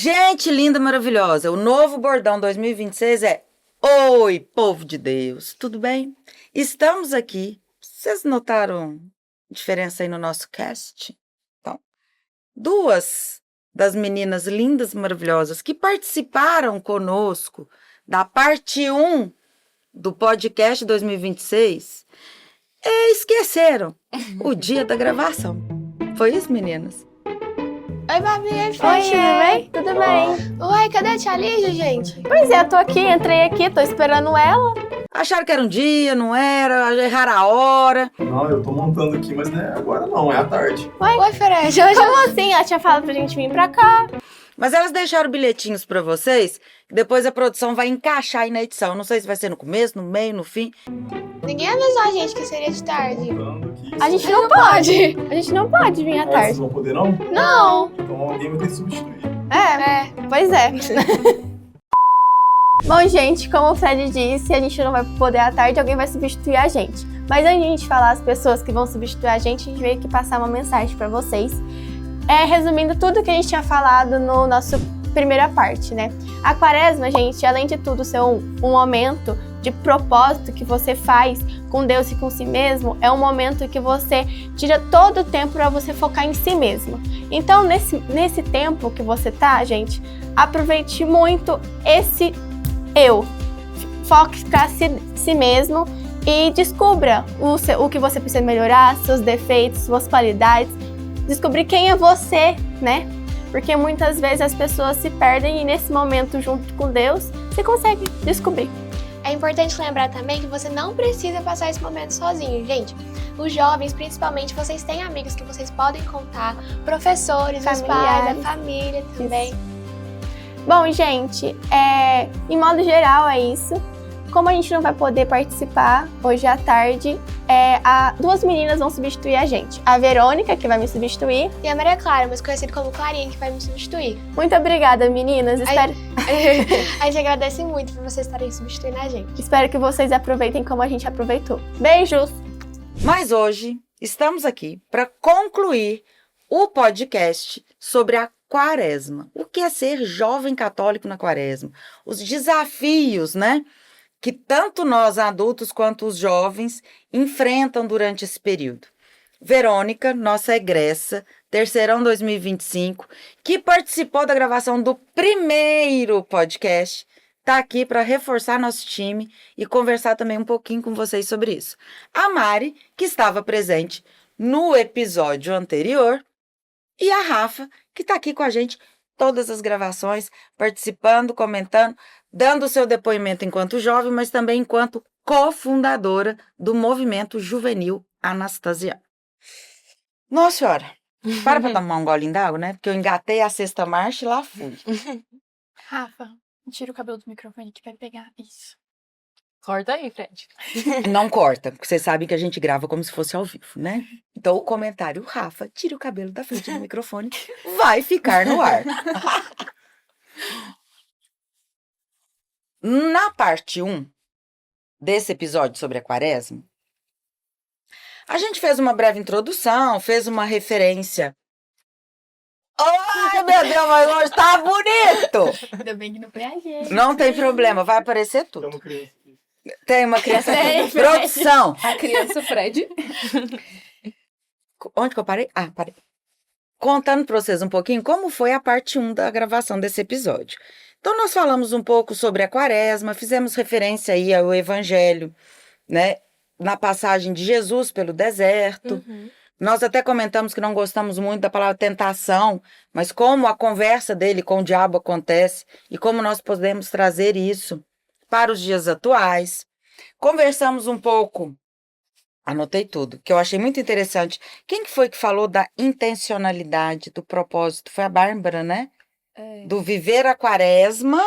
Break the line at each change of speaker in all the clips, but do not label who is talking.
Gente linda, maravilhosa, o novo bordão 2026 é: Oi, povo de Deus, tudo bem? Estamos aqui. Vocês notaram diferença aí no nosso cast? Então, duas das meninas lindas, maravilhosas que participaram conosco da parte 1 do podcast 2026 esqueceram o dia da gravação. Foi isso, meninas?
Oi, Babi, oi,
Oi, tudo bem? Tudo bem.
Uai, cadê a tia Lígia, gente?
Pois é, eu tô aqui, entrei aqui, tô esperando ela.
Acharam que era um dia, não era, erraram a hora.
Não, eu tô montando aqui, mas não é agora não, é à tarde.
Oi, Fred, hoje
Como assim? Ela tinha falado pra gente vir pra cá.
Mas elas deixaram bilhetinhos pra vocês, que depois a produção vai encaixar aí na edição. Não sei se vai ser no começo, no meio, no fim.
ninguém avisou a gente que seria de tarde.
Montando aqui.
A gente não pode. A gente não pode vir à
Vocês
tarde.
vão poder não?
Não.
Então alguém vai ter que substituir.
Pois é. Bom, gente, como o Fred disse, a gente não vai poder à tarde, alguém vai substituir a gente. Mas antes de a gente falar as pessoas que vão substituir a gente veio aqui passar uma mensagem pra vocês. Resumindo tudo que a gente tinha falado no nosso primeira parte, né? A quaresma, gente, além de tudo ser um momento de propósito que você faz com Deus e com si mesmo, é um momento que você tira todo o tempo para você focar em si mesmo. Então, nesse tempo que você tá, gente, aproveite muito esse eu. Foque para si mesmo e descubra o que você precisa melhorar, seus defeitos, suas qualidades. Descobrir quem é você, né? Porque muitas vezes as pessoas se perdem e nesse momento, junto com Deus, você consegue descobrir.
É importante lembrar também que você não precisa passar esse momento sozinho, gente. Os jovens, principalmente, vocês têm amigos que vocês podem contar, professores, os pais, a família também.
Bom, gente, em modo geral é isso. Como a gente não vai poder participar hoje à tarde, duas meninas vão substituir a gente. A Verônica, que vai me substituir.
E a Maria Clara, mas conhecida como Clarinha, que vai me substituir.
Muito obrigada, meninas.
A gente agradece muito por vocês estarem substituindo a gente.
Espero que vocês aproveitem como a gente aproveitou. Beijos!
Mas hoje estamos aqui para concluir o podcast sobre a quaresma. O que é ser jovem católico na quaresma? Os desafios, né? Que tanto nós adultos quanto os jovens enfrentam durante esse período. Verônica, nossa egressa, terceirão 2025, que participou da gravação do primeiro podcast, está aqui para reforçar nosso time e conversar também um pouquinho com vocês sobre isso. A Mari, que estava presente no episódio anterior, e a Rafa, que está aqui com a gente todas as gravações, participando, comentando, dando o seu depoimento enquanto jovem, mas também enquanto cofundadora do movimento juvenil Anastasia. Nossa senhora, para tomar um golinho d'água, né? Porque eu engatei a sexta marcha e lá fui.
Rafa, tira o cabelo do microfone que vai pegar isso. Corta aí, Fred.
Não corta, porque vocês sabem que a gente grava como se fosse ao vivo, né? Então o comentário, Rafa, tira o cabelo da frente do microfone, vai ficar no ar. Na parte 1 desse episódio sobre a quaresma, a gente fez uma breve introdução, fez uma referência. Ai, meu Deus, mas hoje tá bonito!
Ainda bem que não foi a gente.
Não tem problema, vai aparecer tudo.
Então, criança.
Tem uma criança aqui.
Tem,
Produção!
A criança Fred.
Onde que eu parei? Ah, parei. Contando para vocês um pouquinho como foi a parte 1 da gravação desse episódio. Então, nós falamos um pouco sobre a quaresma, fizemos referência aí ao evangelho, né? Na passagem de Jesus pelo deserto. Nós até comentamos que não gostamos muito da palavra tentação, mas como a conversa dele com o diabo acontece e como nós podemos trazer isso para os dias atuais. Conversamos um pouco, anotei tudo, que eu achei muito interessante. Quem que foi que falou da intencionalidade, do propósito? Foi a Bárbara, né? Do viver a quaresma,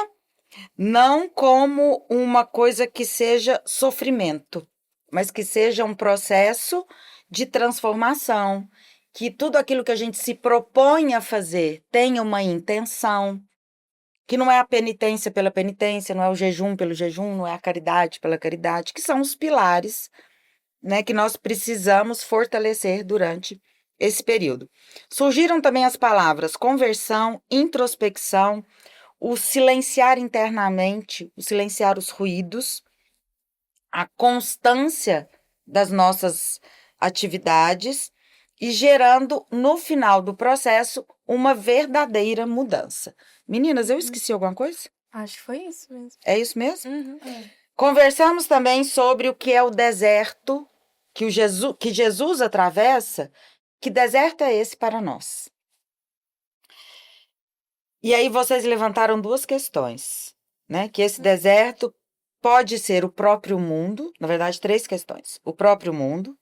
não como uma coisa que seja sofrimento, mas que seja um processo de transformação, que tudo aquilo que a gente se propõe a fazer tenha uma intenção, que não é a penitência pela penitência, não é o jejum pelo jejum, não é a caridade pela caridade, que são os pilares, né, que nós precisamos fortalecer durante esse período. Surgiram também as palavras conversão, introspecção, o silenciar internamente, o silenciar os ruídos, a constância das nossas atividades e gerando, no final do processo, uma verdadeira mudança. Meninas, eu esqueci alguma coisa?
Acho que foi isso mesmo.
É isso mesmo?
Uhum.
Conversamos também sobre o que é o deserto que Jesus atravessa. Que deserto é esse para nós? E aí vocês levantaram duas questões, né? Que esse deserto pode ser o próprio mundo, na verdade, três questões. O próprio mundo,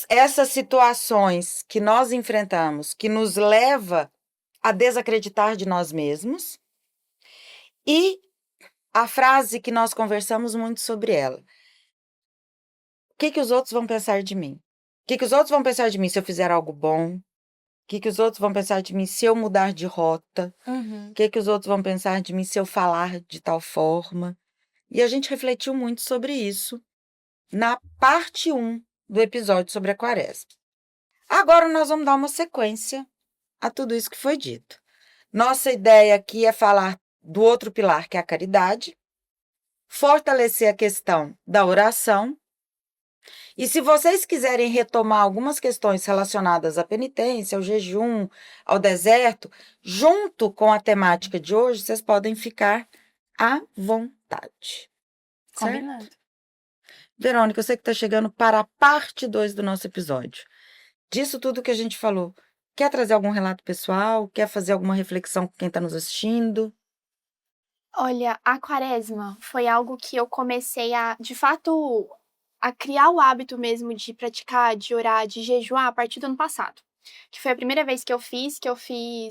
essas situações que nós enfrentamos, que nos leva a desacreditar de nós mesmos, e a frase que nós conversamos muito sobre ela. O que os outros vão pensar de mim? O que os outros vão pensar de mim se eu fizer algo bom? O que os outros vão pensar de mim se eu mudar de rota? O que os outros vão pensar de mim se eu falar de tal forma? E a gente refletiu muito sobre isso na parte 1 do episódio sobre a Quaresma. Agora nós vamos dar uma sequência a tudo isso que foi dito. Nossa ideia aqui é falar do outro pilar, que é a caridade, fortalecer a questão da oração. E se vocês quiserem retomar algumas questões relacionadas à penitência, ao jejum, ao deserto, junto com a temática de hoje, vocês podem ficar à vontade.
Combinado.
Certo? Verônica, eu sei que está chegando para a parte 2 do nosso episódio. Disso tudo que a gente falou, quer trazer algum relato pessoal? Quer fazer alguma reflexão com quem está nos assistindo?
Olha, a quaresma foi algo que eu comecei a, de fato, a criar o hábito mesmo de praticar, de orar, de jejuar a partir do ano passado. Que foi a primeira vez que eu fiz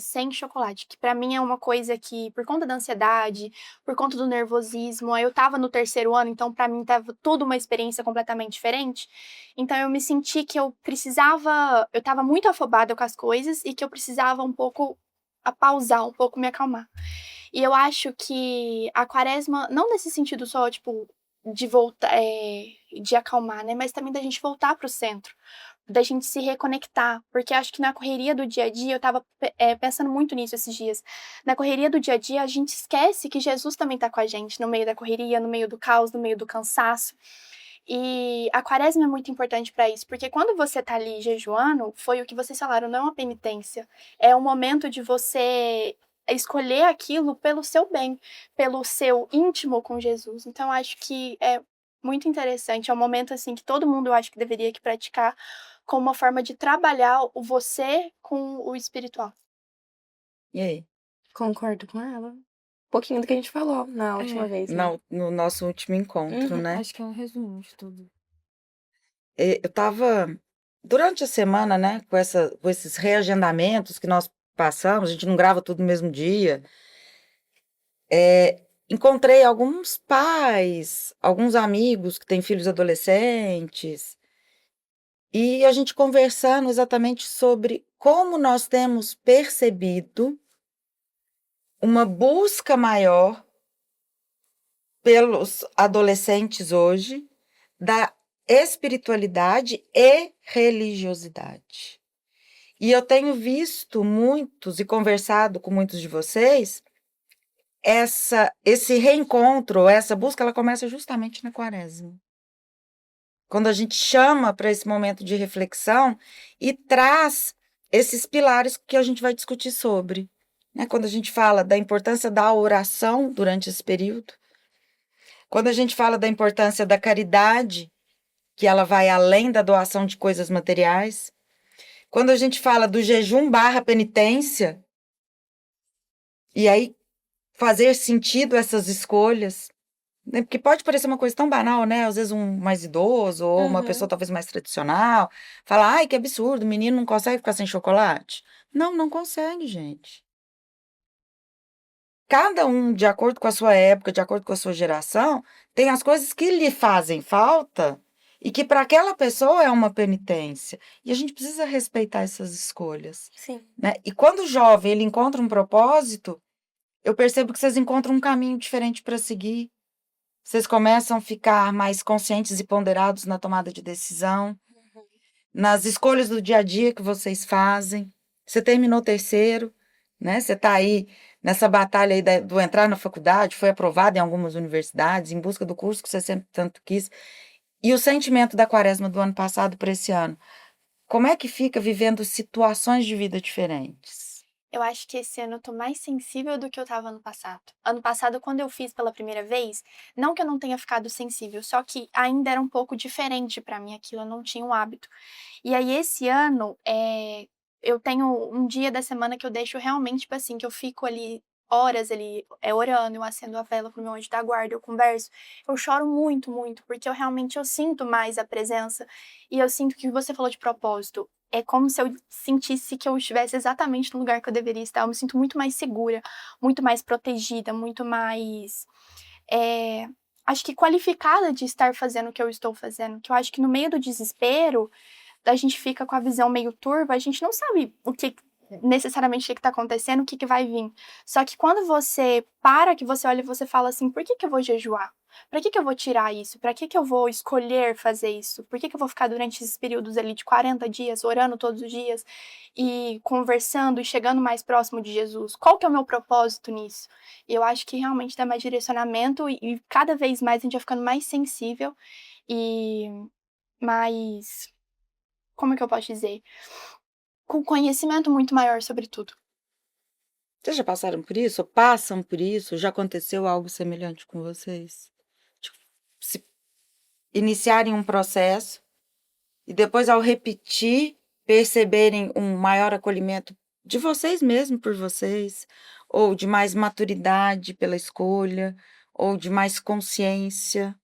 sem chocolate. Que pra mim é uma coisa que, por conta da ansiedade, por conta do nervosismo, eu tava no 3º ano, então pra mim tava toda uma experiência completamente diferente. Então eu me senti que eu tava muito afobada com as coisas e que eu precisava um pouco pausar, um pouco me acalmar. E eu acho que a quaresma, não nesse sentido só, tipo, de voltar, de acalmar, né? Mas também da gente voltar pro centro, da gente se reconectar, porque acho que na correria do dia a dia, eu tava pensando muito nisso esses dias, na correria do dia a dia a gente esquece que Jesus também tá com a gente, no meio da correria, no meio do caos, no meio do cansaço, e a quaresma é muito importante para isso, porque quando você tá ali jejuando, foi o que vocês falaram, não é uma penitência, é um momento de você escolher aquilo pelo seu bem, pelo seu íntimo com Jesus. Então acho que é muito interessante, é um momento assim que todo mundo eu acho que deveria que praticar como uma forma de trabalhar o você com o espiritual.
E aí?
Concordo com ela. Um pouquinho do que a gente falou na última vez, né?
No nosso último encontro, né?
Acho que é um resumo de tudo.
Eu estava, durante a semana, né, com esses reagendamentos que nós passamos, a gente não grava tudo no mesmo dia, encontrei alguns pais, alguns amigos que têm filhos adolescentes, e a gente conversando exatamente sobre como nós temos percebido uma busca maior pelos adolescentes hoje da espiritualidade e religiosidade. E eu tenho visto muitos e conversado com muitos de vocês, esse reencontro, essa busca, ela começa justamente na quaresma. Quando a gente chama para esse momento de reflexão e traz esses pilares que a gente vai discutir sobre. Né? Quando a gente fala da importância da oração durante esse período, quando a gente fala da importância da caridade, que ela vai além da doação de coisas materiais, quando a gente fala do jejum / penitência, e aí fazer sentido essas escolhas, né? Porque pode parecer uma coisa tão banal, né? Às vezes um mais idoso ou uma pessoa talvez mais tradicional fala, ai, que absurdo, o menino não consegue ficar sem chocolate. Não consegue, gente. Cada um, de acordo com a sua época, de acordo com a sua geração, tem as coisas que lhe fazem falta e que para aquela pessoa é uma penitência. E a gente precisa respeitar essas escolhas.
Sim.
Né? E quando o jovem ele encontra um propósito, eu percebo que vocês encontram um caminho diferente para seguir. Vocês começam a ficar mais conscientes e ponderados na tomada de decisão. nas escolhas do dia a dia que vocês fazem. Você terminou o terceiro, né? Você está aí nessa batalha aí do entrar na faculdade, foi aprovado em algumas universidades, em busca do curso que você sempre tanto quis. E o sentimento da quaresma do ano passado para esse ano? Como é que fica vivendo situações de vida diferentes?
Eu acho que esse ano eu tô mais sensível do que eu estava ano passado. Ano passado, quando eu fiz pela primeira vez, não que eu não tenha ficado sensível, só que ainda era um pouco diferente pra mim aquilo, eu não tinha um hábito. E aí esse ano, eu tenho um dia da semana que eu deixo realmente, tipo assim, que eu fico ali horas ali, orando, eu acendo a vela pro meu anjo da guarda, eu converso, eu choro muito, muito, porque eu sinto mais a presença, e eu sinto que você falou de propósito, é como se eu sentisse que eu estivesse exatamente no lugar que eu deveria estar, eu me sinto muito mais segura, muito mais protegida, muito mais, eh, acho que qualificada de estar fazendo o que eu estou fazendo, que eu acho que no meio do desespero, a gente fica com a visão meio turva, a gente não sabe o que necessariamente o que está acontecendo, o que vai vir. Só que quando você para, que você olha e você fala assim, por que eu vou jejuar? Para que eu vou tirar isso? Para que eu vou escolher fazer isso? Por que eu vou ficar durante esses períodos ali de 40 dias, orando todos os dias e conversando e chegando mais próximo de Jesus? Qual que é o meu propósito nisso? E eu acho que realmente dá mais direcionamento e cada vez mais a gente vai ficando mais sensível e mais, como é que eu posso dizer? Com conhecimento muito maior sobre tudo.
Vocês já passaram por isso? Ou passam por isso? Já aconteceu algo semelhante com vocês? Tipo, se iniciarem um processo e depois, ao repetir, perceberem um maior acolhimento de vocês mesmo por vocês, ou de mais maturidade pela escolha, ou de mais consciência.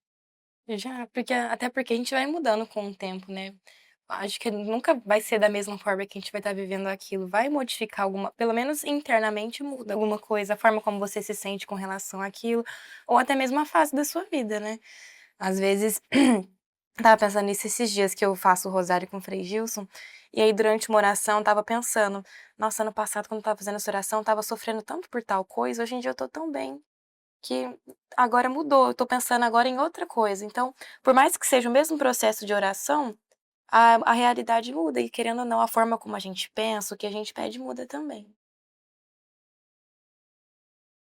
Já, até porque a gente vai mudando com o tempo, né? Acho que nunca vai ser da mesma forma que a gente vai estar vivendo aquilo. Vai modificar alguma, pelo menos internamente muda alguma coisa, a forma como você se sente com relação àquilo, ou até mesmo a fase da sua vida, né? Às vezes, tava pensando nisso esses dias que eu faço o rosário com o Frei Gilson, e aí durante uma oração eu tava pensando, nossa, ano passado quando eu tava fazendo essa oração, eu tava sofrendo tanto por tal coisa, hoje em dia eu tô tão bem que agora mudou, eu tô pensando agora em outra coisa. Então, por mais que seja o mesmo processo de oração, a realidade muda e, querendo ou não, a forma como a gente pensa, o que a gente pede muda também.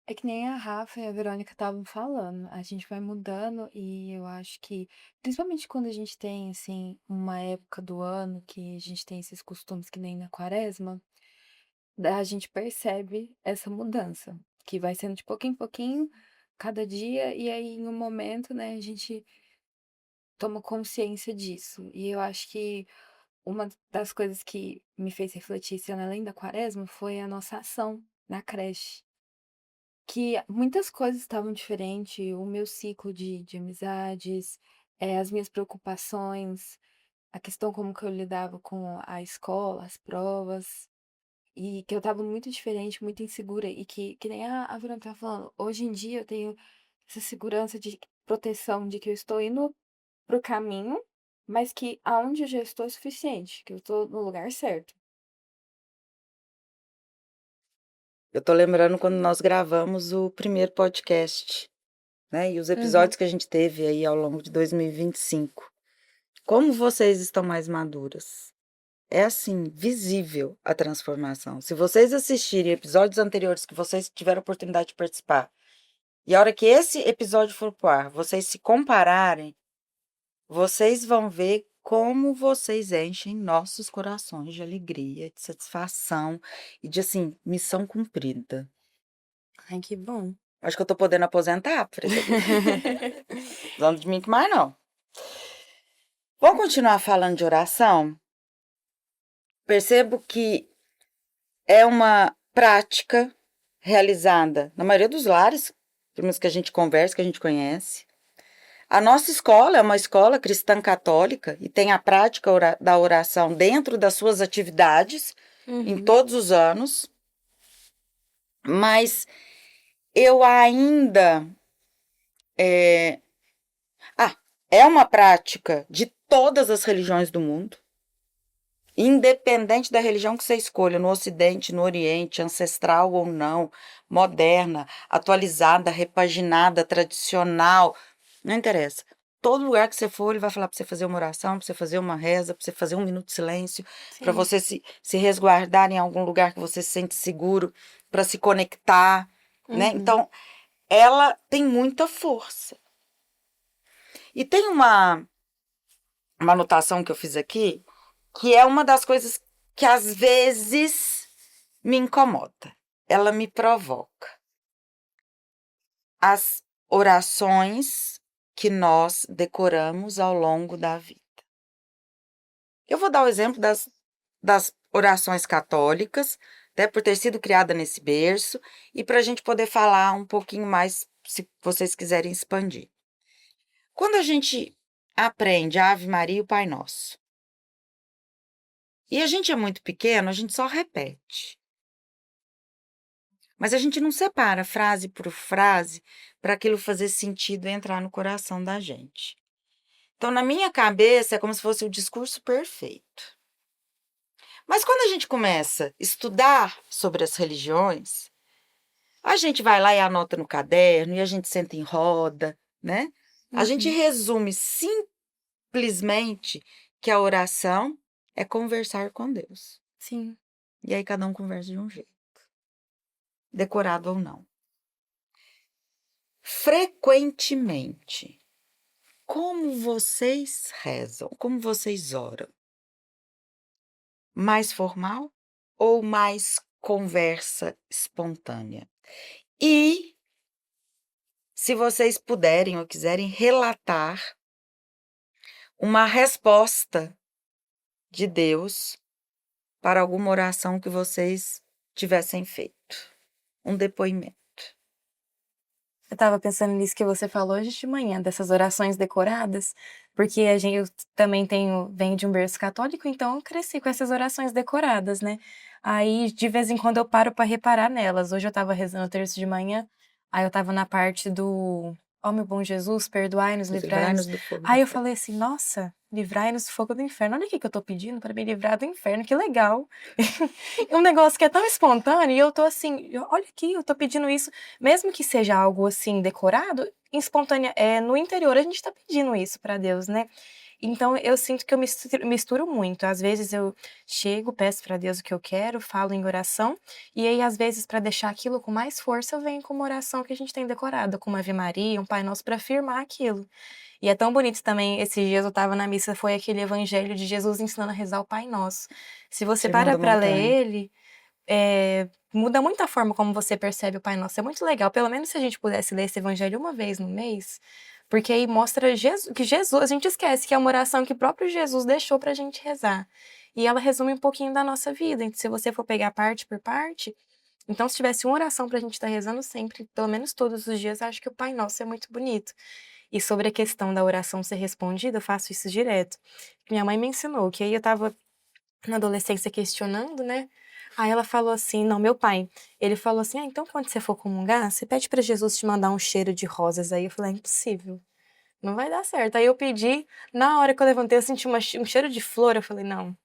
É que nem a Rafa e a Verônica estavam falando, a gente vai mudando e eu acho que, principalmente quando a gente tem, assim, uma época do ano que a gente tem esses costumes que nem na quaresma, a gente percebe essa mudança, que vai sendo de pouquinho em pouquinho, cada dia, e aí em um momento, né, a gente toma consciência disso. E eu acho que uma das coisas que me fez refletir esse ano, além da quaresma, foi a nossa ação na creche. Que muitas coisas estavam diferentes, o meu ciclo de amizades, as minhas preocupações, a questão como que eu lidava com a escola, as provas, e que eu estava muito diferente, muito insegura, e que nem a Verônica estava falando, hoje em dia eu tenho essa segurança de proteção de que eu estou indo pro caminho, mas que aonde eu já estou é suficiente, que eu estou no lugar certo.
Eu tô lembrando quando nós gravamos o primeiro podcast, né? E os episódios que a gente teve aí ao longo de 2025. Como vocês estão mais maduras? É assim, visível a transformação. Se vocês assistirem episódios anteriores que vocês tiveram a oportunidade de participar, e a hora que esse episódio for pro ar, vocês se compararem, vocês vão ver como vocês enchem nossos corações de alegria, de satisfação e de, assim, missão cumprida.
Ai, que bom.
Acho que eu tô podendo aposentar, Frederico. Não de mim que mais não. Vamos continuar falando de oração? Percebo que é uma prática realizada na maioria dos lares, pelo menos que a gente conversa, que a gente conhece. A nossa escola é uma escola cristã católica e tem a prática da oração dentro das suas atividades em todos os anos, mas eu ainda é uma prática de todas as religiões do mundo, independente da religião que você escolha, no Ocidente, no Oriente, ancestral ou não, moderna, atualizada, repaginada, tradicional, não interessa. todo lugar que você for, ele vai falar para você fazer uma oração, para você fazer uma reza, para você fazer 1 minuto de silêncio, para
Sim.
você se resguardar em algum lugar que você se sente seguro, para se conectar, né?
Uhum.
Então, ela tem muita força. E tem uma anotação que eu fiz aqui, que é uma das coisas que às vezes me incomoda. Ela me provoca. As orações que nós decoramos ao longo da vida. Eu vou dar o exemplo das orações católicas, até por ter sido criada nesse berço, e para a gente poder falar um pouquinho mais, se vocês quiserem expandir. Quando a gente aprende a Ave Maria e o Pai Nosso, e a gente é muito pequeno, a gente só repete. Mas a gente não separa frase por frase para aquilo fazer sentido e entrar no coração da gente. Então, na minha cabeça, é como se fosse o discurso perfeito. Mas quando a gente começa a estudar sobre as religiões, a gente vai lá e anota no caderno, e a gente senta em roda, né? A gente resume simplesmente que a oração é conversar com Deus.
Sim.
E aí cada um conversa de um jeito, decorado ou não. Frequentemente, como vocês rezam? Como vocês oram? Mais formal ou mais conversa espontânea? E se vocês puderem ou quiserem relatar uma resposta de Deus para alguma oração que vocês tivessem feito. Um depoimento.
Eu estava pensando nisso que você falou hoje de manhã, dessas orações decoradas, porque eu também venho de um berço católico, então eu cresci com essas orações decoradas, né? Aí, de vez em quando, eu paro para reparar nelas. Hoje eu estava rezando o terço de manhã, aí eu estava na parte do Ó meu bom Jesus, perdoai-nos, livrai-nos.
Livrai-nos do fogo do
Aí eu
inferno.
falei assim, nossa, livrai-nos do fogo do inferno. Olha o que eu tô pedindo para me livrar do inferno, que legal. Um negócio que é tão espontâneo, e eu tô assim, olha aqui, eu tô pedindo isso, mesmo que seja algo assim decorado, no interior a gente tá pedindo isso para Deus, né? Então eu sinto que eu misturo muito. Às vezes eu chego, peço para Deus o que eu quero, falo em oração, e aí às vezes para deixar aquilo com mais força, eu venho com uma oração que a gente tem decorada, como Ave Maria, um Pai Nosso para afirmar aquilo. E é tão bonito também, esses dias eu tava na missa, foi aquele evangelho de Jesus ensinando a rezar o Pai Nosso. Se você
Sermão
para
da
pra ler
Montanha.
ele, muda muito a forma como você percebe o Pai Nosso. É muito legal, pelo menos se a gente pudesse ler esse evangelho uma vez no mês, porque aí mostra que Jesus, a gente esquece que é uma oração que o próprio Jesus deixou pra gente rezar. E ela resume um pouquinho da nossa vida. Então, se você for pegar parte por parte, então se tivesse uma oração pra gente estar rezando sempre, pelo menos todos os dias, acho que o Pai Nosso é muito bonito. E sobre a questão da oração ser respondida, eu faço isso direto. Minha mãe me ensinou, que aí eu tava na adolescência questionando, né? Aí ela falou assim, não, meu pai, ele falou assim, então quando você for comungar, você pede pra Jesus te mandar um cheiro de rosas. Aí eu falei, é impossível, não vai dar certo. Aí eu pedi, na hora que eu levantei, eu senti um cheiro de flor, eu falei, não,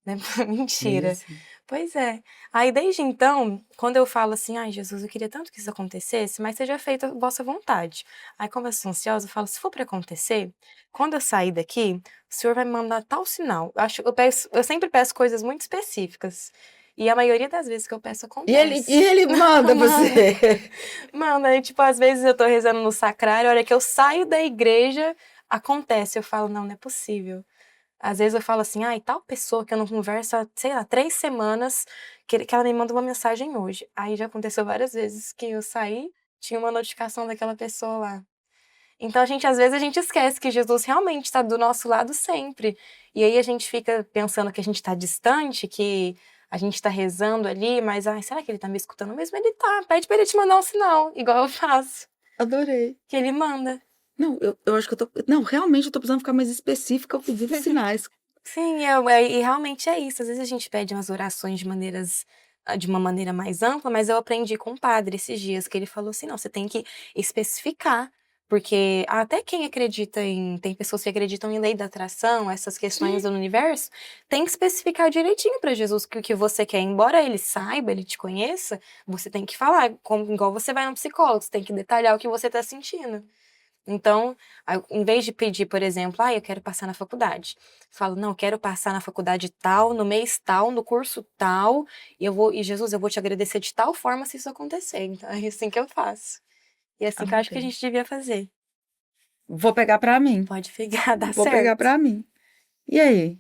né? Mentira.
Mesmo.
Pois é. Aí desde então, quando eu falo assim, ai Jesus, eu queria tanto que isso acontecesse, mas seja feita a vossa vontade. Aí como eu sou ansiosa, eu falo, se for para acontecer, quando eu sair daqui, o Senhor vai me mandar tal sinal. Eu sempre peço coisas muito específicas. E a maioria das vezes que eu peço
E ele,
acontece.
e ele manda
Manda.
você.
Mano, aí, tipo, às vezes eu tô rezando no sacrário, a hora que eu saio da igreja, acontece. Eu falo, não é possível. Às vezes eu falo assim, ai, tal pessoa que eu não converso há, sei lá, 3 semanas, que ela me manda uma mensagem hoje. Aí já aconteceu várias vezes que eu saí, tinha uma notificação daquela pessoa lá. Então, às vezes a gente esquece que Jesus realmente está do nosso lado sempre. E aí a gente fica pensando que a gente está distante, que a gente está rezando ali, mas, ai, será que ele está me escutando mesmo? Ele tá, pede para ele te mandar um sinal, igual eu faço,
Adorei.
que ele manda.
Não, eu acho que eu tô. Não, realmente eu tô precisando ficar mais específica ao pedir de sinais.
Sim, e realmente é isso. Às vezes a gente pede umas orações de uma maneira mais ampla, mas eu aprendi com o padre esses dias, que ele falou assim, não, você tem que especificar, porque até quem acredita tem pessoas que acreditam em lei da atração, essas questões do universo, tem que especificar direitinho para Jesus o que você quer. Embora ele saiba, ele te conheça, você tem que falar, igual você vai no psicólogo, você tem que detalhar o que você tá sentindo. Então, em vez de pedir, por exemplo, eu quero passar na faculdade. Falo, não, eu quero passar na faculdade tal, no mês tal, no curso tal, e Jesus, eu vou te agradecer de tal forma se isso acontecer. Então, é assim que eu faço. E é assim que eu acho que a
Amém.
gente devia fazer.
Vou pegar pra mim.
Pode pegar, dá
Vou pegar
certo.
pra mim. E aí?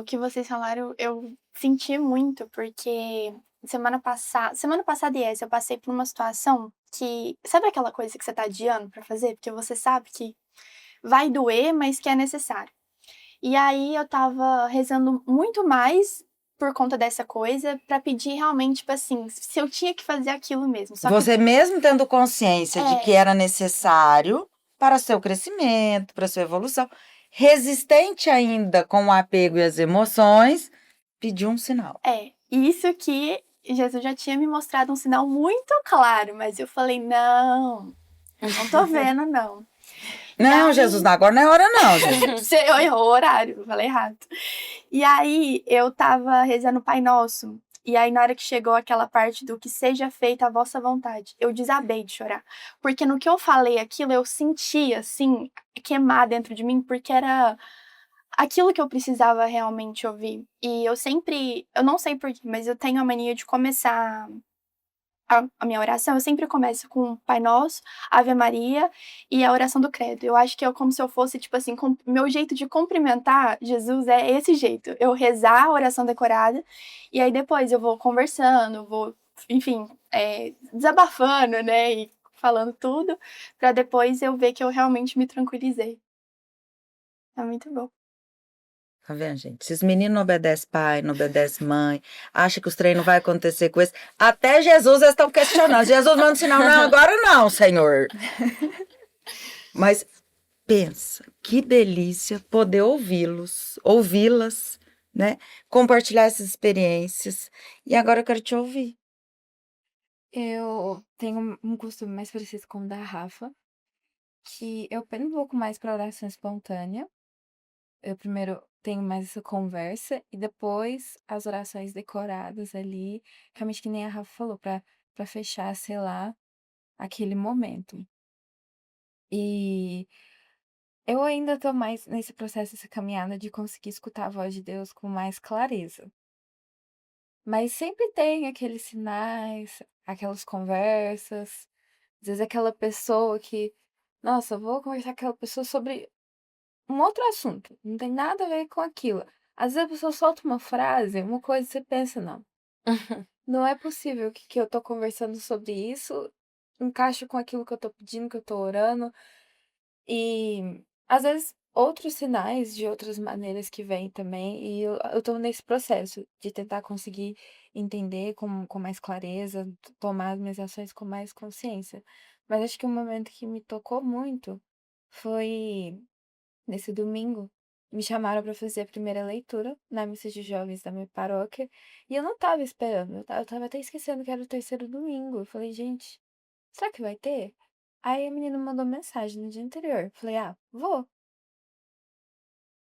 O que vocês falaram, eu senti muito, porque semana passada e essa, eu passei por uma situação que, sabe aquela coisa que você tá adiando pra fazer? Porque você sabe que vai doer, mas que é necessário. E aí eu tava rezando muito mais por conta dessa coisa, pra pedir realmente, tipo assim, se eu tinha que fazer aquilo mesmo. Só que
Você mesmo tendo consciência de que
é,
era necessário para seu crescimento, para sua evolução, resistente ainda com o apego e as emoções, pediu um sinal.
isso que Jesus já tinha me mostrado um sinal muito claro, mas eu falei, não, eu não tô vendo, não. E
Não,
aí,
Jesus, agora não é hora não, Jesus.
você errou o horário, eu falei errado. E aí, eu tava rezando o Pai Nosso. E aí, na hora que chegou aquela parte do que seja feita a vossa vontade, eu desabei de chorar. Porque no que eu falei aquilo, eu senti, assim, queimar dentro de mim, porque era aquilo que eu precisava realmente ouvir. E eu não sei porquê, mas eu tenho a mania de começar a minha oração, eu sempre começo com Pai Nosso, Ave Maria e a oração do Credo. Eu acho que é como se eu fosse, tipo assim, meu jeito de cumprimentar Jesus é esse jeito. Eu rezar a oração decorada e aí depois eu vou conversando, vou, enfim, desabafando, né, e falando tudo, pra depois eu ver que eu realmente me tranquilizei. É muito bom.
Tá vendo, gente? Se os meninos não obedecem pai, não obedecem mãe, acha que os treinos não vai acontecer com eles, até Jesus eles estão questionando. Jesus manda um sinal, não, agora não, Senhor. Mas pensa, que delícia poder ouvi-las, né? Compartilhar essas experiências. E agora eu quero te ouvir.
Eu tenho um costume mais parecido com o da Rafa, que eu pendo um pouco mais para oração espontânea. Eu primeiro tenho mais essa conversa e depois as orações decoradas ali, realmente que nem a Rafa falou, para fechar, sei lá, aquele momento. E eu ainda tô mais nesse processo, essa caminhada de conseguir escutar a voz de Deus com mais clareza. Mas sempre tem aqueles sinais, aquelas conversas, às vezes aquela pessoa que, nossa, vou conversar com aquela pessoa sobre um outro assunto, não tem nada a ver com aquilo. Às vezes a pessoa solta uma frase, uma coisa, e você pensa, não, não é possível que eu tô conversando sobre isso encaixa com aquilo que eu tô pedindo, que eu tô orando. E às vezes outros sinais de outras maneiras que vêm também, e eu tô nesse processo de tentar conseguir entender com mais clareza, tomar as minhas ações com mais consciência. Mas acho que um momento que me tocou muito foi nesse domingo. Me chamaram para fazer a primeira leitura na missa de jovens da minha paróquia, e eu não tava esperando, eu tava até esquecendo que era o terceiro domingo. Eu falei, gente, será que vai ter? Aí a menina mandou mensagem no dia anterior. Falei, vou.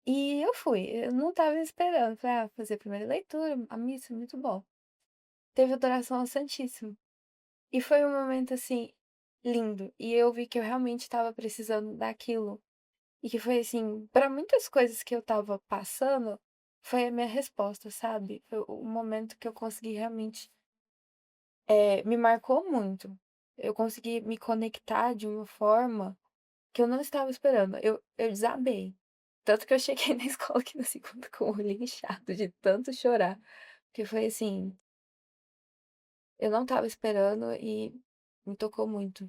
E eu fui. Eu não tava esperando. Falei, fazer a primeira leitura, a missa, muito bom. Teve adoração ao Santíssimo. E foi um momento, assim, lindo. E eu vi que eu realmente tava precisando daquilo. E que foi, assim, para muitas coisas que eu tava passando, foi a minha resposta, sabe? Foi o momento que eu consegui realmente. Me marcou muito. Eu consegui me conectar de uma forma que eu não estava esperando. Eu desabei. Tanto que eu cheguei na escola aqui na segunda com o olho inchado de tanto chorar. Porque foi assim, eu não estava esperando e me tocou muito.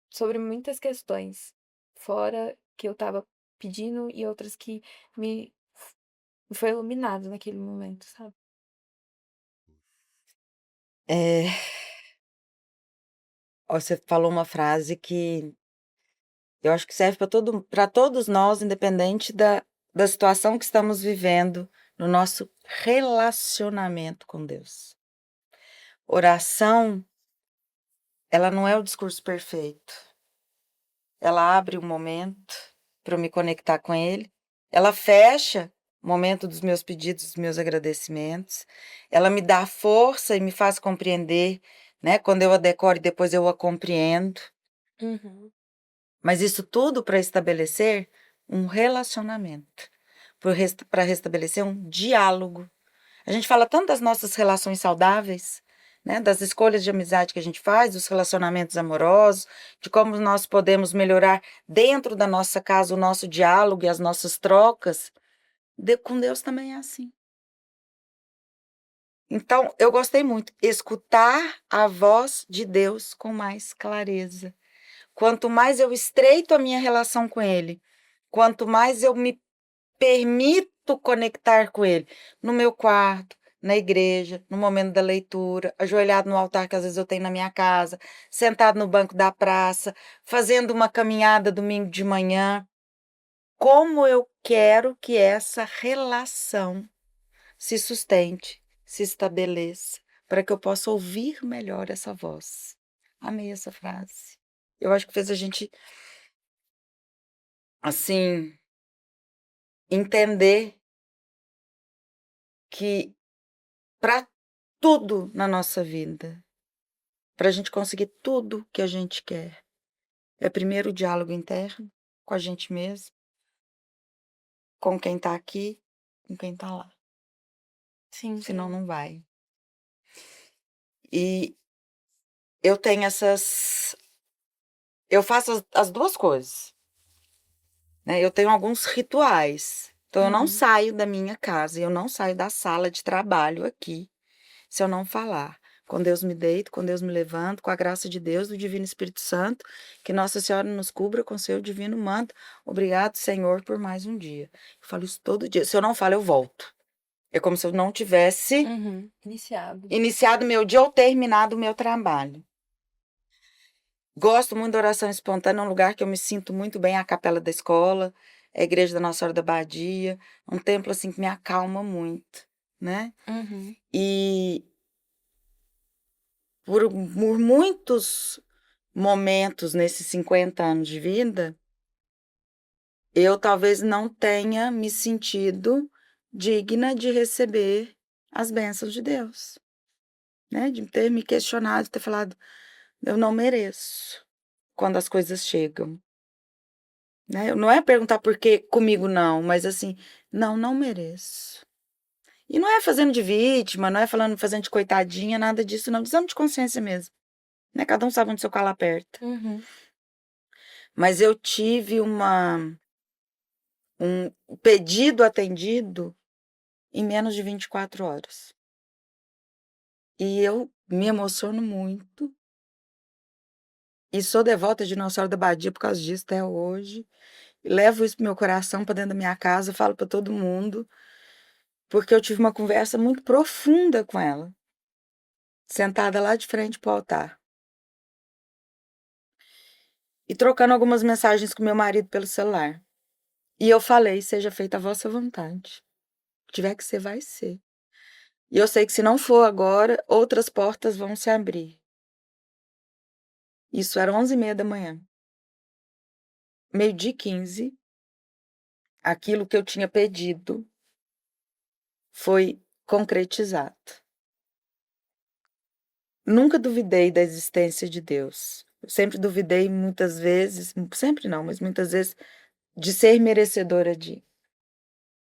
Sobre muitas questões. Fora que eu estava pedindo e outras que me foi iluminado naquele momento, sabe?
É, você falou uma frase que eu acho que serve para todos nós, independente da situação que estamos vivendo no nosso relacionamento com Deus. Oração, ela não é o discurso perfeito. Ela abre um momento para eu me conectar com Ele. Ela fecha o momento dos meus pedidos, dos meus agradecimentos. Ela me dá força e me faz compreender, né? Quando eu a decoro e depois eu a compreendo.
Uhum.
Mas isso tudo para estabelecer um relacionamento, para restabelecer um diálogo. A gente fala tanto das nossas relações saudáveis, né, das escolhas de amizade que a gente faz, dos relacionamentos amorosos, de como nós podemos melhorar dentro da nossa casa o nosso diálogo e as nossas trocas. Com Deus também é assim. Então, eu gostei muito. Escutar a voz de Deus com mais clareza. Quanto mais eu estreito a minha relação com Ele, quanto mais eu me permito conectar com Ele, no meu quarto, na igreja, no momento da leitura, ajoelhado no altar que às vezes eu tenho na minha casa, sentado no banco da praça, fazendo uma caminhada domingo de manhã. Como eu quero que essa relação se sustente, se estabeleça, para que eu possa ouvir melhor essa voz. Amei essa frase. Eu acho que fez a gente, assim, entender que para tudo na nossa vida, para a gente conseguir tudo que a gente quer, é primeiro o diálogo interno com a gente mesmo, com quem está aqui, com quem está lá.
Sim.
Senão não vai. E eu tenho eu faço as duas coisas, né? Eu tenho alguns rituais. Então, eu não saio da minha casa, eu não saio da sala de trabalho aqui, se eu não falar. Com Deus me deito, com Deus me levanto, com a graça de Deus, do Divino Espírito Santo, que Nossa Senhora nos cubra com seu divino manto. Obrigado, Senhor, por mais um dia. Eu falo isso todo dia. Se eu não falo, eu volto. É como se eu não tivesse
Iniciado.
iniciado meu dia ou terminado o meu trabalho. Gosto muito da oração espontânea, é um lugar que eu me sinto muito bem, a capela da escola, a igreja da Nossa Senhora da Badia, um templo assim que me acalma muito, né? E por muitos momentos nesses 50 anos de vida, eu talvez não tenha me sentido digna de receber as bênçãos de Deus, né? De ter me questionado, de ter falado, eu não mereço quando as coisas chegam. Né? Não é perguntar por que comigo não, mas assim, não mereço. E não é fazendo de vítima, não é fazendo de coitadinha, nada disso, não. Desame de consciência mesmo. Né? Cada um sabe onde seu calo aperta. Mas eu tive um pedido atendido em menos de 24 horas. E eu me emociono muito. E sou devota de Nossa Senhora da Badia por causa disso até hoje. Levo isso pro meu coração, para dentro da minha casa, falo para todo mundo. Porque eu tive uma conversa muito profunda com ela, sentada lá de frente pro altar. E trocando algumas mensagens com meu marido pelo celular. E eu falei, seja feita a vossa vontade. Se tiver que ser, vai ser. E eu sei que se não for agora, outras portas vão se abrir. Isso era 11h30 da manhã. 12h15, aquilo que eu tinha pedido foi concretizado. Nunca duvidei da existência de Deus. Eu sempre duvidei muitas vezes, sempre não, mas muitas vezes, de ser merecedora de.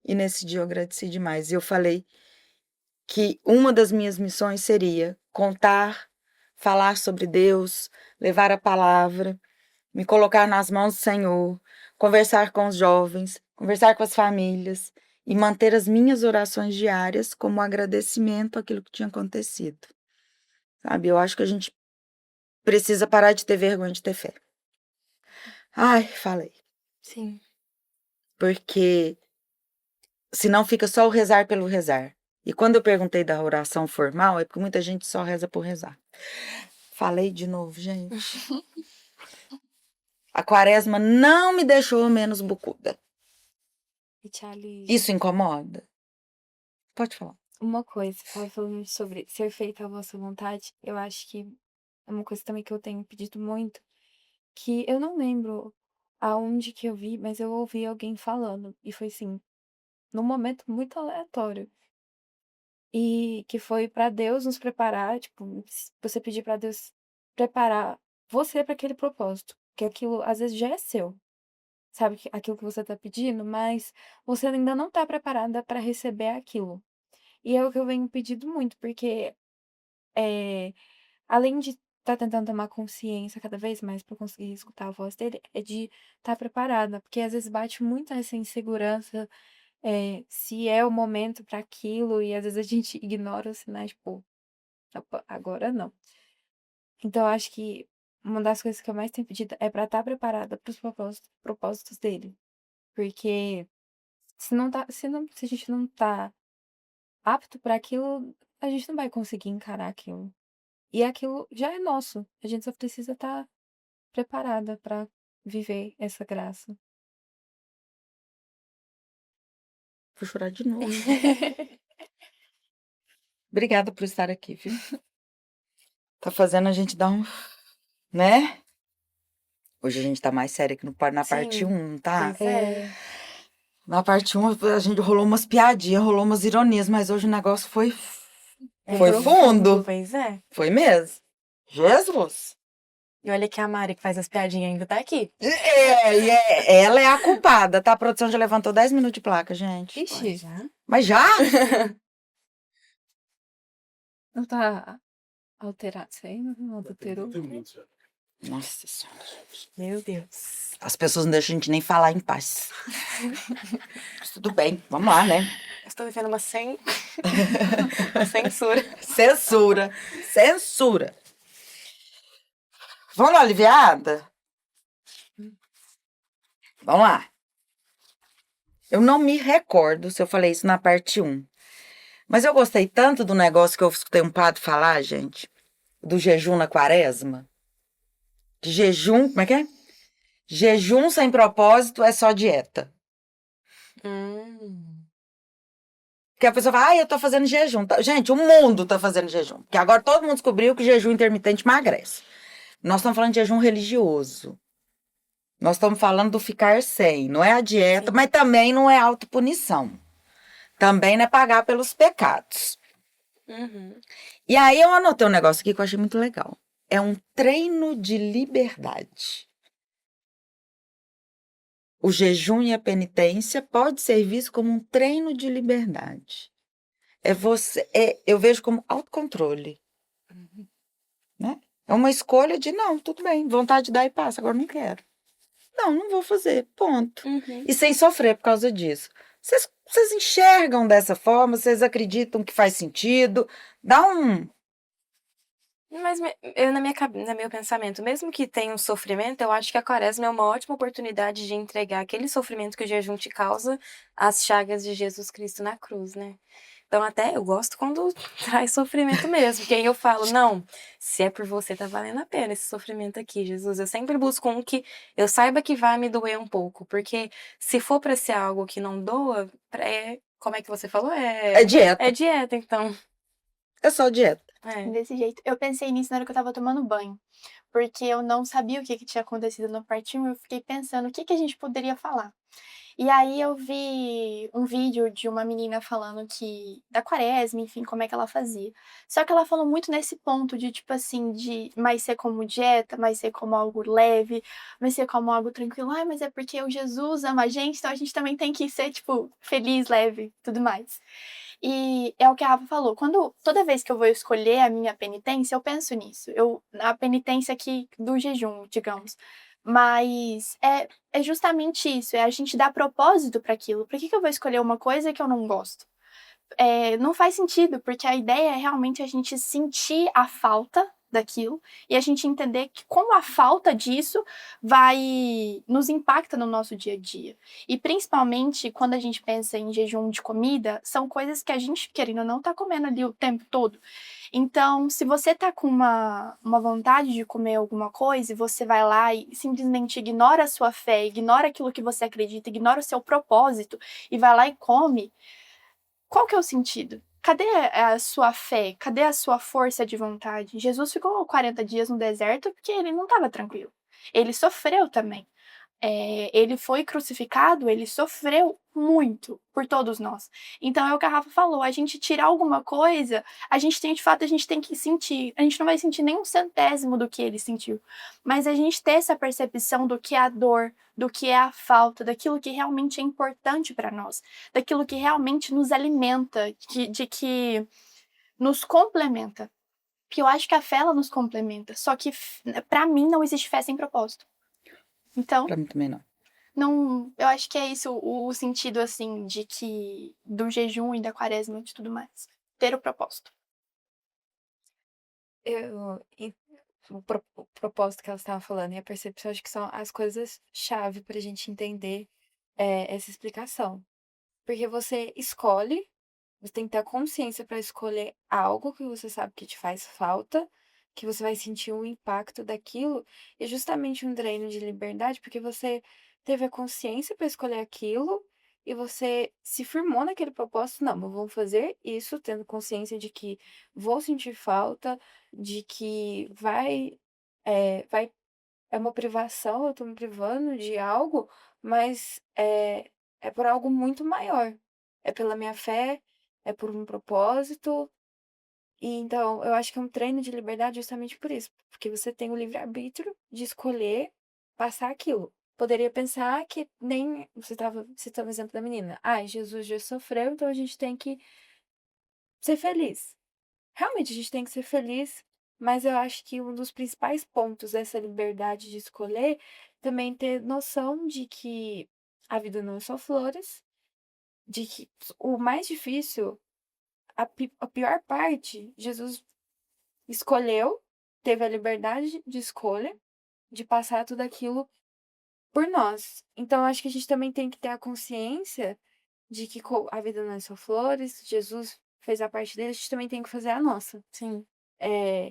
E nesse dia eu agradeci demais. E eu falei que uma das minhas missões seria contar, falar sobre Deus, levar a palavra, me colocar nas mãos do Senhor, conversar com os jovens, conversar com as famílias e manter as minhas orações diárias como agradecimento àquilo que tinha acontecido. Sabe, eu acho que a gente precisa parar de ter vergonha de ter fé. Ai, falei.
Sim.
Porque senão fica só o rezar pelo rezar. E quando eu perguntei da oração formal, é porque muita gente só reza por rezar. Falei de novo, gente. A quaresma não me deixou menos bucuda.
E Charlie,
Isso incomoda? Pode falar.
uma coisa, você estava falando sobre ser feita a vossa vontade, eu acho que é uma coisa também que eu tenho pedido muito, que eu não lembro aonde que eu vi, mas eu ouvi alguém falando, e foi assim, num momento muito aleatório. E que foi pra Deus nos preparar, tipo, você pedir pra Deus preparar você para aquele propósito. que aquilo às vezes já é seu. Sabe, aquilo que você tá pedindo, mas você ainda não tá preparada para receber aquilo. E é o que eu venho pedindo muito, porque, eh, além de estar tentando tomar consciência cada vez mais para conseguir escutar a voz dele, é de estar preparada, porque às vezes bate muito essa insegurança, se é o momento para aquilo, e às vezes a gente ignora os sinais, tipo: "Opa, agora não". Então eu acho que uma das coisas que eu mais tenho pedido é para estar preparada para os propósitos dele, porque se a gente não tá apto para aquilo, a gente não vai conseguir encarar aquilo. E aquilo já é nosso, a gente só precisa estar preparada para viver essa graça.
Vou chorar de novo. Obrigada por estar aqui, viu? Tá fazendo a gente dar um, né? Hoje a gente tá mais sério aqui na parte
Sim,
1, tá?
pois é.
Na parte 1 a gente rolou umas piadinhas, rolou umas ironias, mas hoje o negócio foi foi fundo.
Pois é.
Foi mesmo. Jesus!
E olha que a Mari, que faz as piadinhas, ainda tá aqui.
Ela é a culpada, tá? A produção já levantou 10 minutos de placa, gente.
Ixi,
Já?
Mas já?
não tá alterado isso aí? Não adulterou?
Nossa Senhora.
Meu Deus.
As pessoas não deixam a gente nem falar em paz. Mas tudo bem, vamos lá, né?
Eu estou vivendo uma uma censura.
Censura. Censura. Vamos lá, aliviada? Vamos lá. Eu não me recordo se eu falei isso na parte 1. Mas eu gostei tanto do negócio que eu escutei um padre falar, gente, do jejum na quaresma. De jejum, como é que é? Jejum sem propósito é só dieta. Porque a pessoa fala, eu tô fazendo jejum. Gente, o mundo tá fazendo jejum. Porque agora todo mundo descobriu que jejum intermitente emagrece. Nós estamos falando de jejum religioso. Nós estamos falando do ficar sem. Não é a dieta,
Sim.
mas também não é autopunição. Também não é pagar pelos pecados. E aí eu anotei um negócio aqui que eu achei muito legal. É um treino de liberdade. O jejum e a penitência pode ser visto como um treino de liberdade. Eu vejo como autocontrole. Né? É uma escolha de, não, tudo bem, vontade de dar e passa, agora não quero. Não vou fazer, ponto. E sem sofrer por causa disso. Vocês enxergam dessa forma, vocês acreditam que faz sentido, dá um...
Mas no meu pensamento, mesmo que tenha um sofrimento, eu acho que a quaresma é uma ótima oportunidade de entregar aquele sofrimento que o jejum te causa às chagas de Jesus Cristo na cruz, né? Então até eu gosto quando traz sofrimento mesmo, porque aí eu falo, não, se é por você, tá valendo a pena esse sofrimento aqui, Jesus. Eu sempre busco um que eu saiba que vai me doer um pouco, porque se for pra ser algo que não doa, como é que você falou?
É dieta.
É dieta, então.
É só dieta.
Desse jeito. Eu pensei nisso na hora que eu tava tomando banho. Porque eu não sabia o que tinha acontecido no parte 1. Eu fiquei pensando o que a gente poderia falar. E aí eu vi um vídeo de uma menina falando da quaresma, enfim, como é que ela fazia. Só que ela falou muito nesse ponto de, tipo assim, de mais ser como dieta, mais ser como algo leve, mais ser como algo tranquilo. Ai, mas é porque o Jesus ama a gente, então a gente também tem que ser, tipo, feliz, leve, tudo mais. E é o que a Rafa falou. Toda vez que eu vou escolher a minha penitência, eu penso nisso. A penitência aqui do jejum, digamos. Mas é justamente isso, é a gente dar propósito para aquilo. Por que eu vou escolher uma coisa que eu não gosto? Não faz sentido, porque a ideia é realmente a gente sentir a falta daquilo e a gente entender que como a falta disso nos impacta no nosso dia a dia. E principalmente quando a gente pensa em jejum de comida, são coisas que a gente, querendo ou não, tá comendo ali o tempo todo. Então, se você tá com uma vontade de comer alguma coisa e você vai lá e simplesmente ignora a sua fé, ignora aquilo que você acredita, ignora o seu propósito e vai lá e come, qual que é o sentido? Cadê a sua fé? Cadê a sua força de vontade? Jesus ficou 40 dias no deserto porque ele não estava tranquilo. Ele sofreu também. ele foi crucificado, ele sofreu muito por todos nós. Então é o que a Rafa falou, a gente tirar alguma coisa, a gente tem que sentir. A gente não vai sentir nem um centésimo do que ele sentiu, mas a gente ter essa percepção do que é a dor, do que é a falta, daquilo que realmente é importante para nós, daquilo que realmente nos alimenta, de que nos complementa. Porque eu acho que a fé, ela nos complementa, só que para mim não existe fé sem propósito. Então,
Pra mim também não.
não, eu acho que é isso o sentido, assim, de que do jejum e da quaresma e de tudo mais. Ter o propósito.
O propósito que ela estava falando e a percepção, acho que são as coisas-chave para a gente entender essa explicação. Porque você escolhe, você tem que ter a consciência para escolher algo que você sabe que te faz falta, que você vai sentir o impacto daquilo, e justamente um treino de liberdade, porque você teve a consciência para escolher aquilo e você se firmou naquele propósito. Não, mas vamos fazer isso, tendo consciência de que vou sentir falta, de que é uma privação, eu tô me privando de algo, mas é por algo muito maior. É pela minha fé, é por um propósito. E então, eu acho que é um treino de liberdade justamente por isso, porque você tem o livre-arbítrio de escolher passar aquilo. Poderia pensar que nem você estava citando o exemplo da menina. Ah, Jesus já sofreu, então a gente tem que ser feliz. Realmente, a gente tem que ser feliz, mas eu acho que um dos principais pontos dessa liberdade de escolher também ter noção de que a vida não é só flores, de que o mais difícil, a pior parte, Jesus escolheu, teve a liberdade de escolha, de passar tudo aquilo por nós. Então, eu acho que a gente também tem que ter a consciência de que a vida não é só flores, Jesus fez a parte dele, a gente também tem que fazer a nossa.
Sim.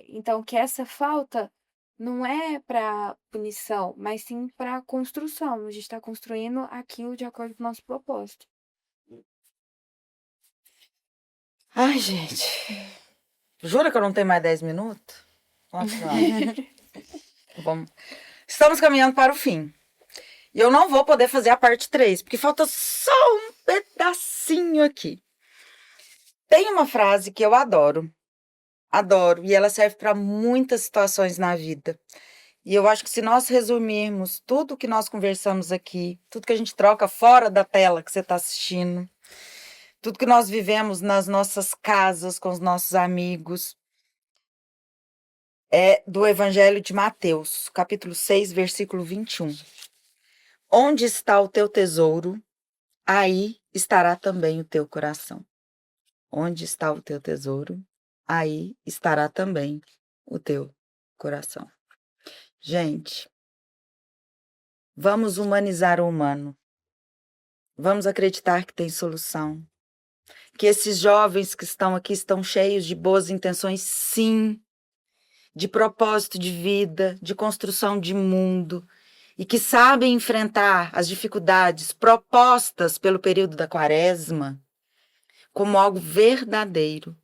Então, que essa falta não é para punição, mas sim para construção. A gente está construindo aquilo de acordo com o nosso propósito.
Ai, gente. Jura que eu não tenho mais 10 minutos? Nossa, vamos. Estamos caminhando para o fim. E eu não vou poder fazer a parte 3, porque falta só um pedacinho aqui. Tem uma frase que eu adoro, e ela serve para muitas situações na vida. E eu acho que se nós resumirmos tudo que nós conversamos aqui, tudo que a gente troca fora da tela que você está assistindo, tudo que nós vivemos nas nossas casas, com os nossos amigos, é do Evangelho de Mateus, capítulo 6, versículo 21. Onde está o teu tesouro, aí estará também o teu coração. Onde está o teu tesouro, aí estará também o teu coração. Gente, vamos humanizar o humano. Vamos acreditar que tem solução. Que esses jovens que estão aqui estão cheios de boas intenções, sim. De propósito de vida, de construção de mundo. E que sabem enfrentar as dificuldades propostas pelo período da quaresma como algo verdadeiro,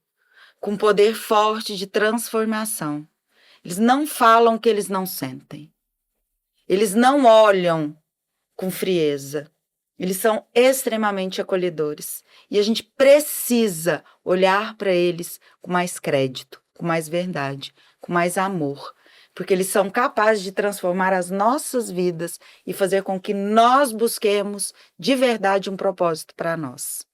com poder forte de transformação. Eles não falam o que eles não sentem. Eles não olham com frieza. Eles são extremamente acolhedores. E a gente precisa olhar para eles com mais crédito, com mais verdade, com mais amor. Porque eles são capazes de transformar as nossas vidas e fazer com que nós busquemos de verdade um propósito para nós.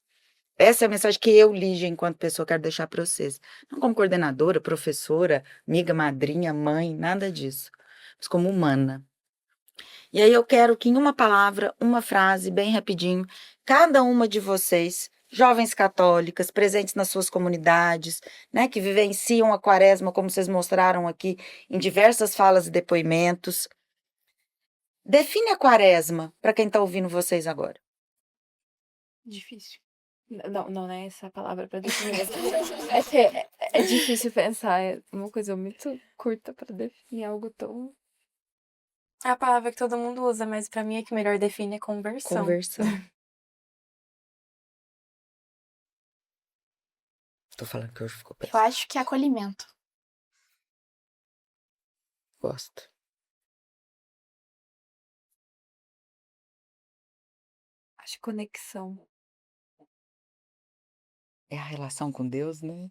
Essa é a mensagem que eu, Lígia, enquanto pessoa, quero deixar para vocês. Não como coordenadora, professora, amiga, madrinha, mãe, nada disso. Mas como humana. E aí eu quero que em uma palavra, uma frase, bem rapidinho, cada uma de vocês, jovens católicas, presentes nas suas comunidades, né, que vivenciam a quaresma, como vocês mostraram aqui, em diversas falas e depoimentos, define a quaresma para quem está ouvindo vocês agora.
Difícil. Não é essa a palavra para definir. É difícil pensar, é uma coisa muito curta para definir algo tão.
É a palavra que todo mundo usa, mas pra mim é que melhor define é conversão.
Conversão. Tô falando que hoje ficou
Eu
péssimo.
acho que é acolhimento.
Gosto.
de conexão.
É a relação com Deus, né?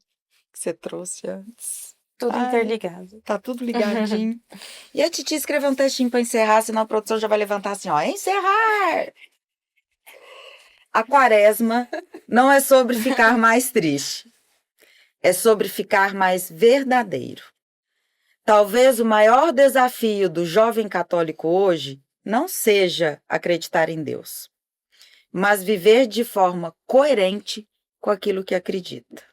Que você trouxe antes.
Tudo
Ai,
interligado.
tá tudo ligadinho. E a Titi escreveu um textinho para encerrar, senão a produção já vai levantar assim, ó, encerrar! A quaresma não é sobre ficar mais triste, é sobre ficar mais verdadeiro. Talvez o maior desafio do jovem católico hoje não seja acreditar em Deus, mas viver de forma coerente com aquilo que acredita.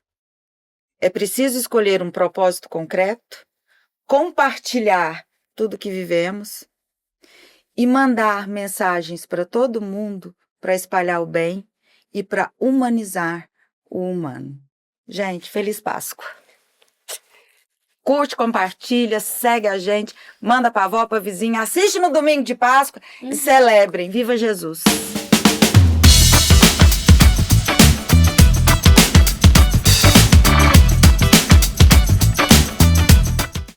É preciso escolher um propósito concreto, compartilhar tudo que vivemos e mandar mensagens para todo mundo para espalhar o bem e para humanizar o humano. Gente, feliz Páscoa! Curte, compartilha, segue a gente, manda para a avó, para a vizinha, assiste no domingo de Páscoa e celebrem. Viva Jesus!